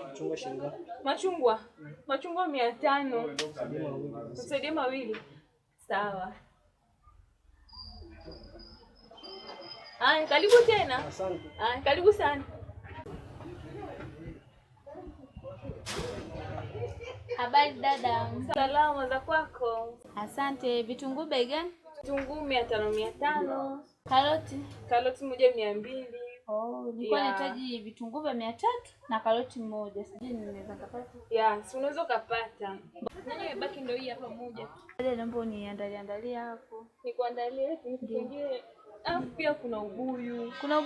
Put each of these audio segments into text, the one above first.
Machungwa shilingi. Machungwa 500. Usaidie mawili. Sawa. Aya, karibu tena. Asante. Aya, karibu sana. Habari dada. Salama za kwako. Asante. Vitunguu bei gani? Vitunguu 500. Karoti moja 200. Nilikuwa nahitaji vitunguu vya 300 na karoti moja. Sijui ninaweza kupata. Si unaweza kupata. Nani baki ndio hii hapa moja. Dada, naomba uniandalie hapo. Nikuandalie kingine. Pia kuna ubuyu. Kuna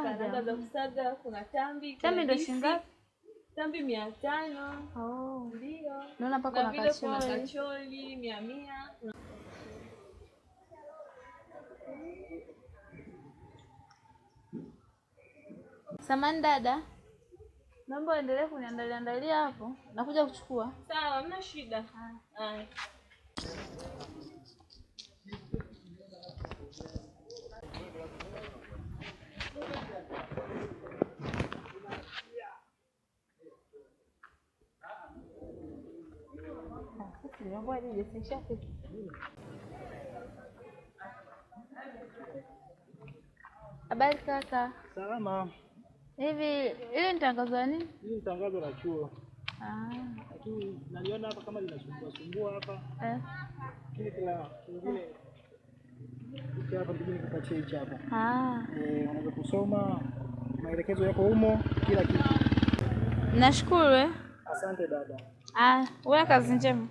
karanga za kusaga, kuna tambi. Tambi ndio shilingi ngapi? Tambi 500. Ndio. Naona paka na kuna kacholi 100. Samahani dada. Naomba uendelee kuniandalia hapo. Nakuja kuchukua. Sawa, hamna shida. Haya. Habari kaka. Salama. Hivi ile ni tangazo la nini? Hili ni tangazo la chuo. Lakini naliona hapa kama linasumbua hapa. Kile kingine hiki hapa ndio nikupatie hichi hapa. Unaweza kusoma maelekezo yako humo kila kitu. Nashukuru. Asante dada. Wewe kazi njema.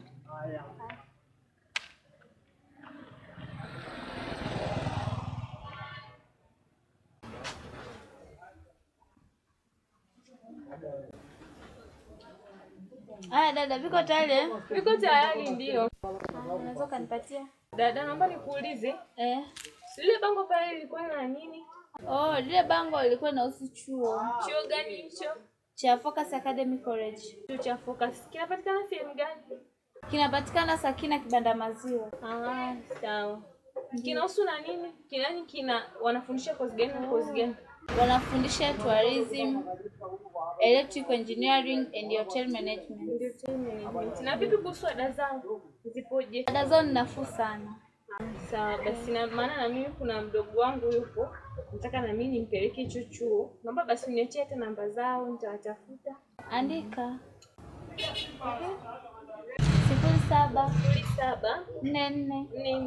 Haya. Dada, viko tayari? Viko tayari ndio. Unaweza kanipatia? Dada, naomba nikuulize. Lile bango pale lilikuwa na nini? Lile bango lilikuwa linahusu chuo. Chuo gani hicho? Cha Focus Academy College. Chuo cha Focus. Kinapatikana sehemu gani? Kinapatikana Sakina Kibanda Maziwa. Sawa. Kinahusu na nini? Wanafundisha course gani na course gani? Wanafundisha tourism, electrical engineering and hotel management. Na vipi kuhusu ada zao? Zipoje? Ada zao ni nafuu sana. Sawa, basi maana na mimi kuna mdogo wangu yupo. Nataka na mimi nimpeleke hicho chuo. Naomba basi uniachie hata namba zao, nitawatafuta. Andika. 07 44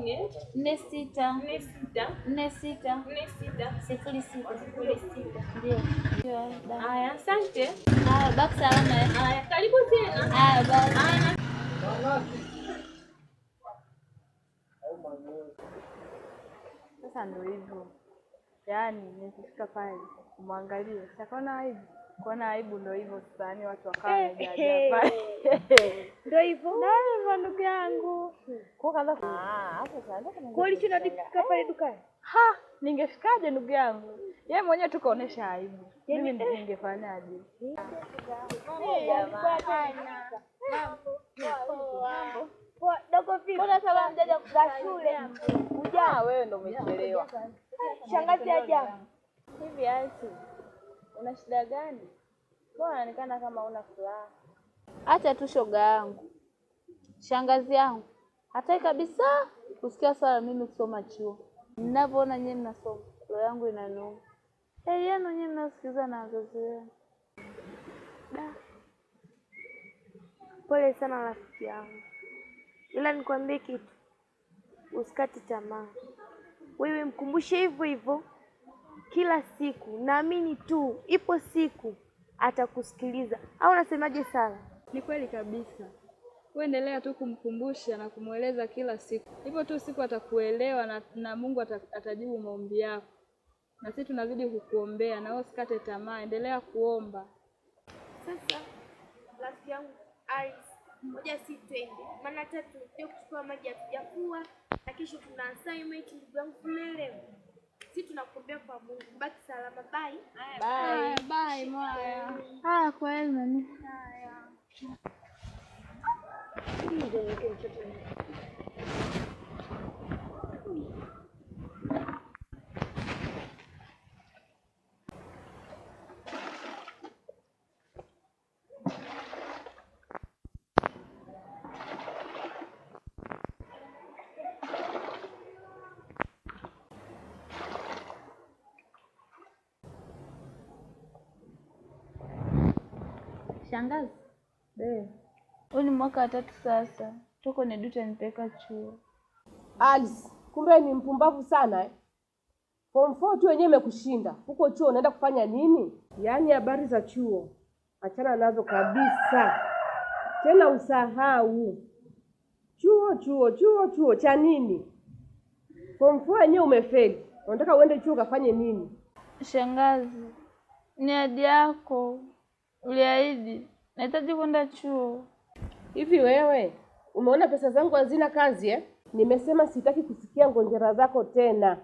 46 46 Ndio. Haya, asante. Baki salama. Haya, karibu tena. Bye. Sasa ndio hivyo. Yaani nikifika pale kumwangalia, sikaona aibu. Kuona aibu ndio hivyo sasa, yani watu wakawa wajaja pale. Ndio hivyo. Na ndugu yangu. Kwa kaanza hapo sana. Kwa hiyo tunadika pale dukani. Ningefikaje ndugu yangu? Yeye mwenyewe tukaonesha aibu. Mimi ningefanyaje? Dogo vipi? Mbona salamu mjaja kwa shule? Wewe ndio umechelewa. Shangazi ajabu. Hivi Aunty, una shida gani? Mbona unaonekana kama una furaha? Acha tu shoga yangu. Shangazi yangu hataki kabisa kusikia swala mimi kusoma chuo. Ninapoona nyinyi mnasoma, roho yangu inanuka. Yenu nyinyi mnasikiza na wazazi wenu. Pole sana rafiki yangu. Ila nikwambie kitu. Usikate tamaa. Wewe mkumbushe hivyo hivyo kila siku. Naamini tu ipo siku atakusikiliza. Au unasemaje Sara? Ni kweli kabisa. Wewe endelea tu kumkumbusha na kumueleza kila siku. Hivyo tu siku atakuelewa na Mungu atajibu maombi yako. Na sisi tunazidi kukuombea na wewe usikate tamaa, endelea kuomba. Sasa rafiki yangu Alice, moja si twende. Maana tatu ndio kuchukua maji hatujakuwa na kesho tuna assignment ndugu yangu tunaelewa. Sisi tunakuombea kwa Mungu. Baki salama. Bye. Bye Moya. Kwa hiyo nani? Shangazi. Huu ni mwaka wa 3 sasa. Toko ni duta nipeleka chuo. Alice, kumbe ni mpumbavu sana eh? Form 4 tu wenyewe imekushinda. Huko chuo unaenda kufanya nini? Yaani habari za chuo achana nazo kabisa. Tena usahau. Chuo cha nini? Form 4 wenyewe umefeli. Unataka uende chuo kafanye nini? Shangazi, ni ahadi yako. Uliahidi. Nahitaji kwenda chuo. Hivi wewe, umeona pesa zangu hazina kazi eh? Nimesema sitaki kusikia ngonjera zako tena.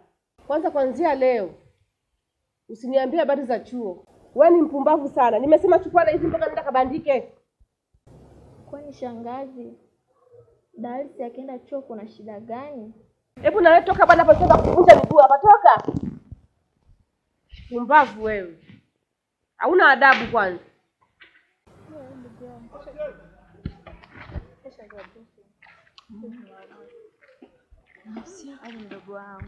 Kwanza kuanzia leo usiniambie habari za chuo. Wewe ni mpumbavu sana. Nimesema chukua na hizi mpaka nenda kabandike. Kwani shangazi, Darcy akienda chuo kuna shida gani? Hebu na wewe toka bwana hapo, sasa kuvunja miguu hapa, toka. Mpumbavu wewe. Hauna adabu kwanza. Ai mdogo wangu.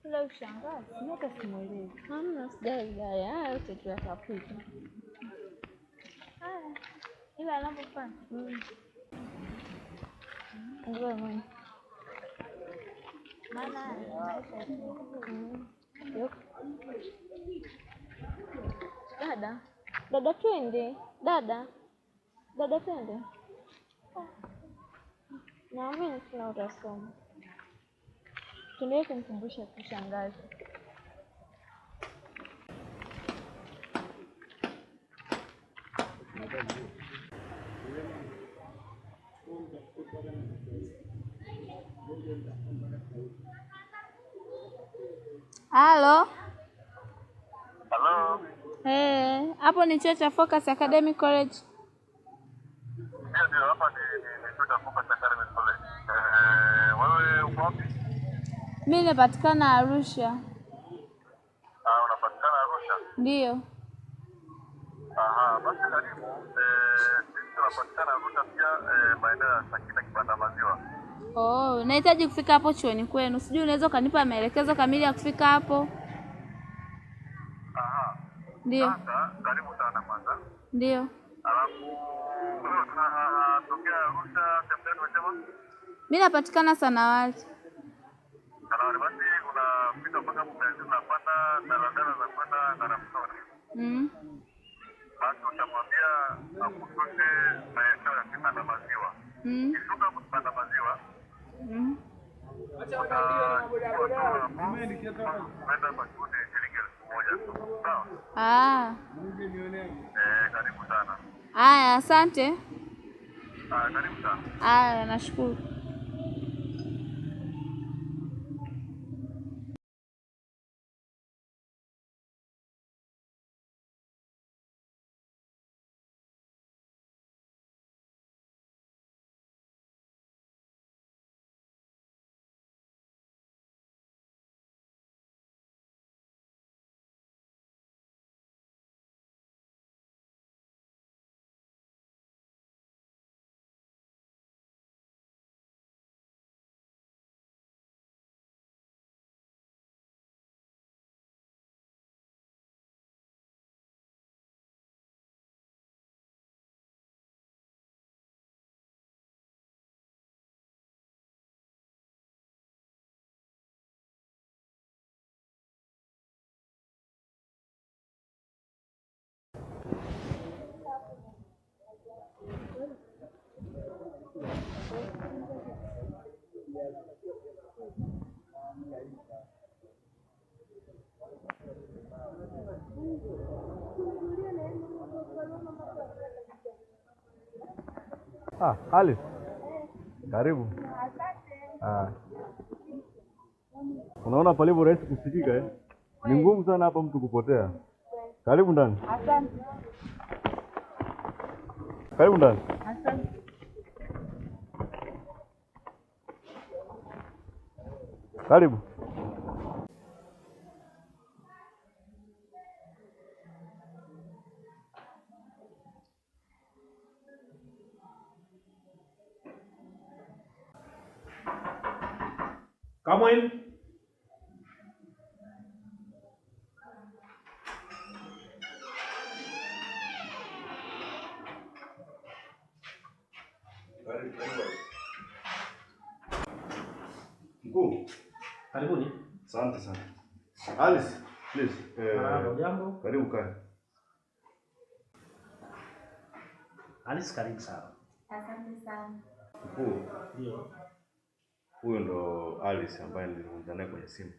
Ila ushangazi, hata simuelewi. Hamna sijali gaya, haya yote tuyatapita. Haya. Ila anapofanya. Ngoja mimi. Maana Dada twende. Dada twende. Naamini sina utasoma. Tuendelee kumkumbusha tu shangazi. Halo. Halo. Hapo ni chuo cha Focus Academy College. Ndio, hapa ni chuo cha Focus Academy College. Wewe uko wapi? Mimi napatikana Arusha. Unapatikana Arusha? Ndio. Basi karibu. Sisi tunapatikana Arusha pia, maeneo ya Sakina Kibanda Maziwa. Nahitaji kufika hapo chuoni kwenu. Sijui unaweza kanipa maelekezo kamili ya kufika hapo? Ndio. Sasa karibu sana kwanza. Ndio. Alafu wewe unatokea Arusha sehemu unasema? Mimi napatikana Sanawari. Sanawari, basi unapita mpaka Mbeya, unapanda daladala za kwenda Ngaramtoni. Basi utamwambia akushushe maeneo ya Kibanda Maziwa. Ukishuka Kibanda Maziwa, unaenda kwa chuo shilingi 1000 tu. Sawa? Karibu sana. Haya, asante. Karibu sana. Haya, nashukuru. Alice. Karibu. Unaona palipo rahisi kusikika eh? Ni ngumu sana hapa mtu kupotea. Karibu ndani. Asante. Karibu ndani. Asante. Karibu. Come in. Mkuu. Karibuni. Asante sana. Alice, please. Jambo. Karibu kae. Alice, karibu sana. Asante sana. Mkuu. Ndio. Huyo ndo Alice ambaye nilizungumza naye kwenye simu.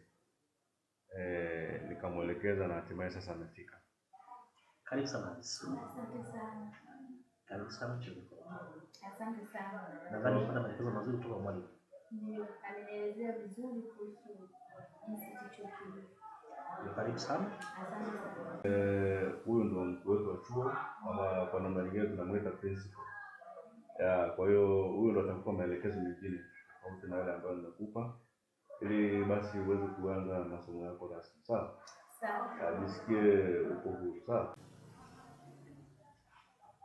Nikamwelekeza na hatimaye sasa amefika. Karibu sana Alice. Asante sana. Karibu sana chuo. Asante sana. Nadhani kuna maelekezo mazuri kutoka mwalimu. Ndio, amenielezea vizuri kuhusu jinsi chuo kilivyo. Karibu sana. Asante sana. Huyu ndo mkuu wetu wa chuo, ama kwa namna nyingine tunamwita principal. Kwa hiyo huyu ndo atakupa maelekezo mengine tofauti na yale ambayo nimekupa, ili basi uweze kuanza masomo yako rasmi. Sawa? Sawa. Jisikie uko huru. Sawa?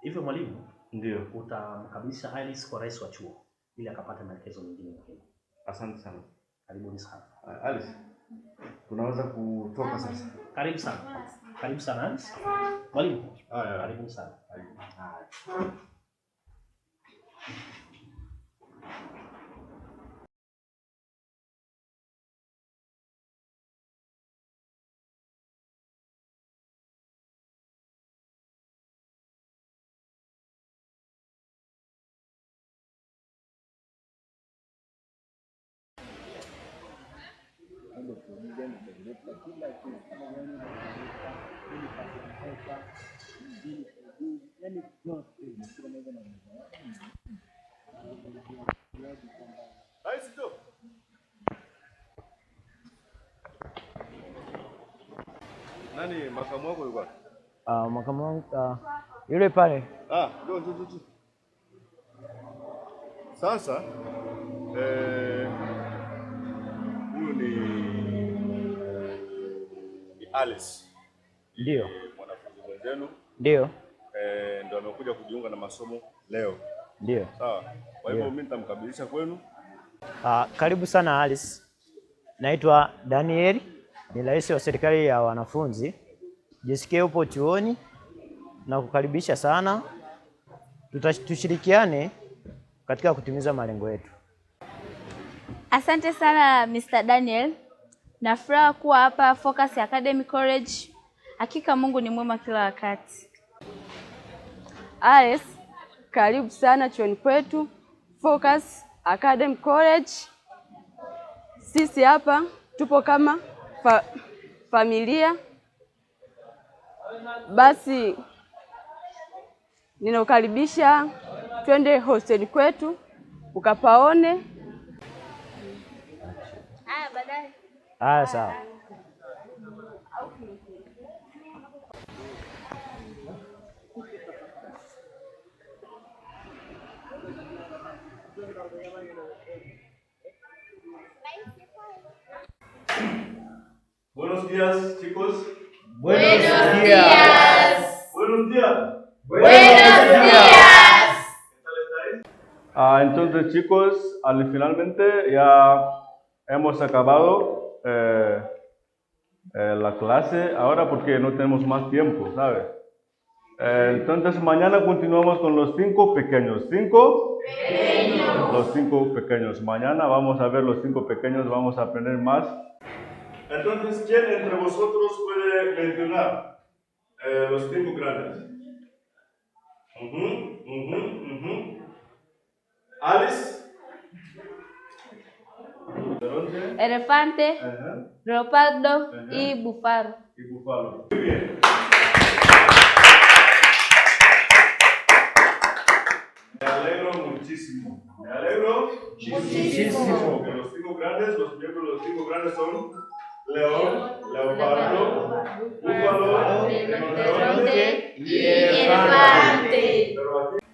Hivyo mwalimu, ndio utamkabidhisha Alice kwa rais wa chuo ili akapate maelekezo mengine muhimu. Asante sana. Karibuni sana. Alice, tunaweza kutoka sasa. Karibu sana. Karibu sana Alice. Mwalimu, karibu sana. Nani makamu wako yuko? Makamu wangu yule pale. Ndio. Sasa huyu ni Alice. Ndio. Mwanafunzi mwenzenu. Ndio. Ndio amekuja kujiunga na masomo leo. Ndio. Sawa. Kwa hivyo mimi nitamkabidhisha kwenu. Karibu sana Alice. Naitwa Daniel, ni rais wa serikali ya wanafunzi. Jisikie upo chuoni na kukaribisha sana. Tushirikiane katika kutimiza malengo yetu. Asante sana Mr. Daniel. Nafurahi kuwa hapa Focus Academy College. Hakika Mungu ni mwema kila wakati. Alice, karibu sana chuoni kwetu Focus Academy College. Sisi hapa tupo kama familia. Basi ninakukaribisha twende hostel kwetu ukapaone. Baadaye. Sawa. Buenos días, chicos. Buenos días. Buenos días. Buenos días. ¿Qué tal estáis? Entonces, chicos, finalmente ya hemos acabado la clase ahora porque no tenemos más tiempo, ¿sabes? Entonces, mañana continuamos con los 5 pequeños. ¿5? Pequeños. Los 5 pequeños. Mañana vamos a ver los 5 pequeños, vamos a aprender más. Entonces, ¿quién entre vosotros puede mencionar los 5 grandes? Alice. Elefante, leopardo y búfalo. Muy bien. Me alegro muchísimo. Me alegro muchísimo. Que los 5 grandes, los miembros de los 5 grandes son león, leopardo, búfalo, rinoceronte y elefante.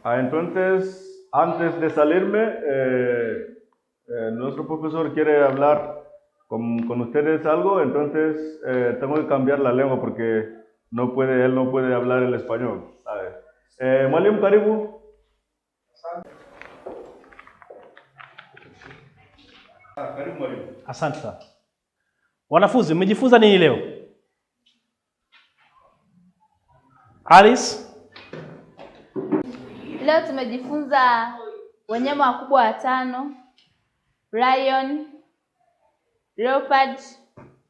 Entonces, antes de salirme, nuestro profesor quiere hablar con ustedes algo, entonces tengo que cambiar la lengua porque él no puede hablar el español, ¿sabes? Mwalimu, karibu. Karibu mwalimu. Asante sana. Wanafunzi, mmejifunza nini leo? Alice? Leo tumejifunza wanyama wakubwa 5: lion, leopard,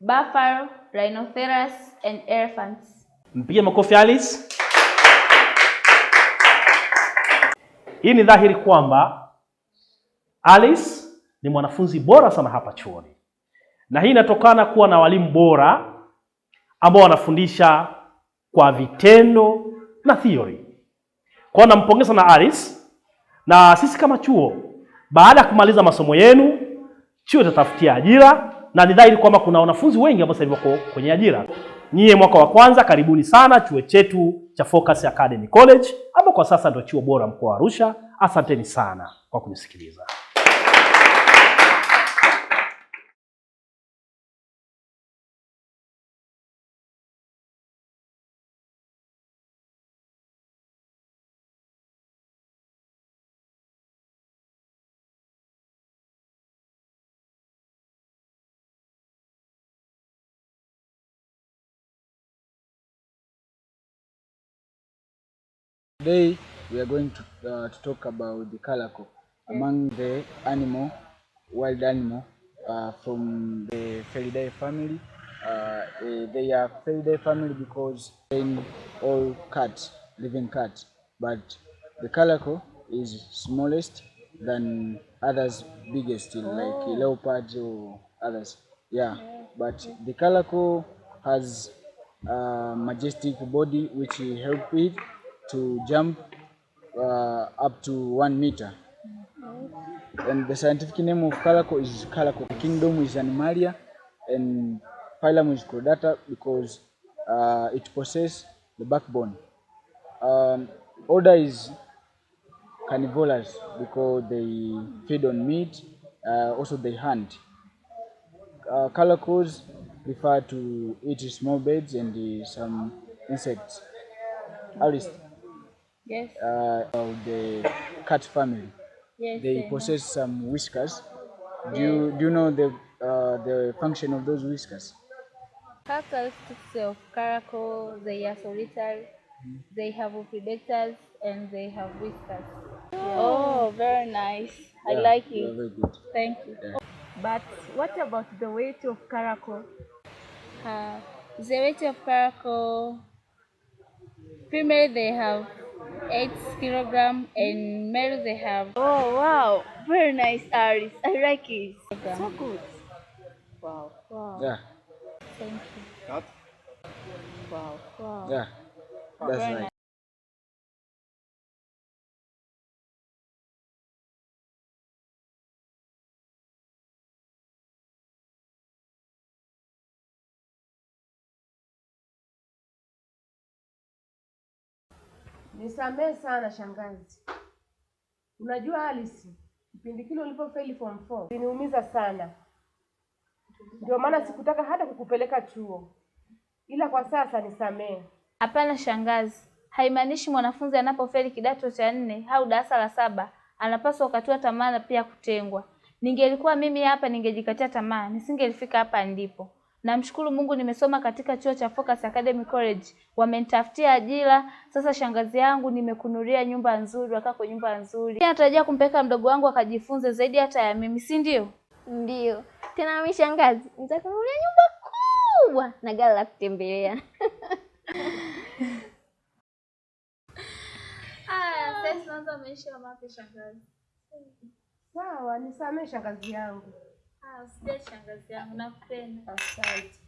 buffalo, rhinoceros and elephants. Mpige makofi Alice. Hii ni dhahiri kwamba Alice ni mwanafunzi bora sana hapa chuoni. Na hii inatokana kuwa na walimu bora ambao wanafundisha kwa vitendo na theory. Kwa hiyo nampongeza na Alice, na sisi kama chuo baada ya kumaliza masomo yenu chuo tatafutia ajira, na ni dhahiri kwamba kuna wanafunzi wengi ambao sasa hivi wako kwenye ajira. Nyie mwaka wa kwanza karibuni sana chuo chetu cha Focus Academy College, ambao kwa sasa ndio chuo bora mkoa wa Arusha. Asanteni sana kwa kunisikiliza. Today we are going to talk about the calico, among the wild animal from the Felidae family. They are Felidae family because they are all cats, living cats. But the calico is smallest than others, biggest, like leopards or others. Yeah, but the calico has a majestic body which help it to jump up to 1 meter. And the scientific name of calico is calico. The kingdom is Animalia and phylum is Chordata because it possesses the backbone. Order is carnivorous because they feed on meat, also they hunt. Calicos prefer to eat small birds and some insects. Alice. Yes. The cat family. Yes. They possess some whiskers. Do you know the function of those whiskers? Characteristics of calico: they are solitary, they have predators, and they have whiskers. Oh, very nice. Yeah, I like it. Very good. Thank you. Yeah. But what about the weight of calico? The weight of calico, female they have 8 kilograms and male they have. Oh wow, very nice, Alice. I like it. So good. Wow. Yeah. Thank you. Cut. Wow. Yeah. That's Very right. nice. Nisamehe sana shangazi. Unajua Alice, kipindi kile ulipofeli form 4 iliniumiza sana. Ndio maana sikutaka hata kukupeleka chuo. Ila kwa sasa nisamehe. Hapana shangazi, haimaanishi mwanafunzi anapofeli kidato cha 4 au darasa la 7 anapaswa kukatiwa tamaa na pia kutengwa. Ningelikuwa mimi hapa ningejikatia tamaa, nisingelifika hapa ndipo. Namshukuru Mungu nimesoma katika chuo cha Focus Academy College. Wamenitafutia ajira. Sasa shangazi yangu nimekunuria nyumba nzuri, wakaa kwa nyumba nzuri. Natarajia kumpeleka mdogo wangu akajifunze zaidi hata ya mimi, si ndio? Ndio. Tena mimi shangazi, nitakunuria nyumba kubwa na gari la kutembelea. Sasa tunaanza maisha mapya shangazi. Sawa, nisamehe shangazi yangu. Usijali shangazi yangu, nakupenda. Asante.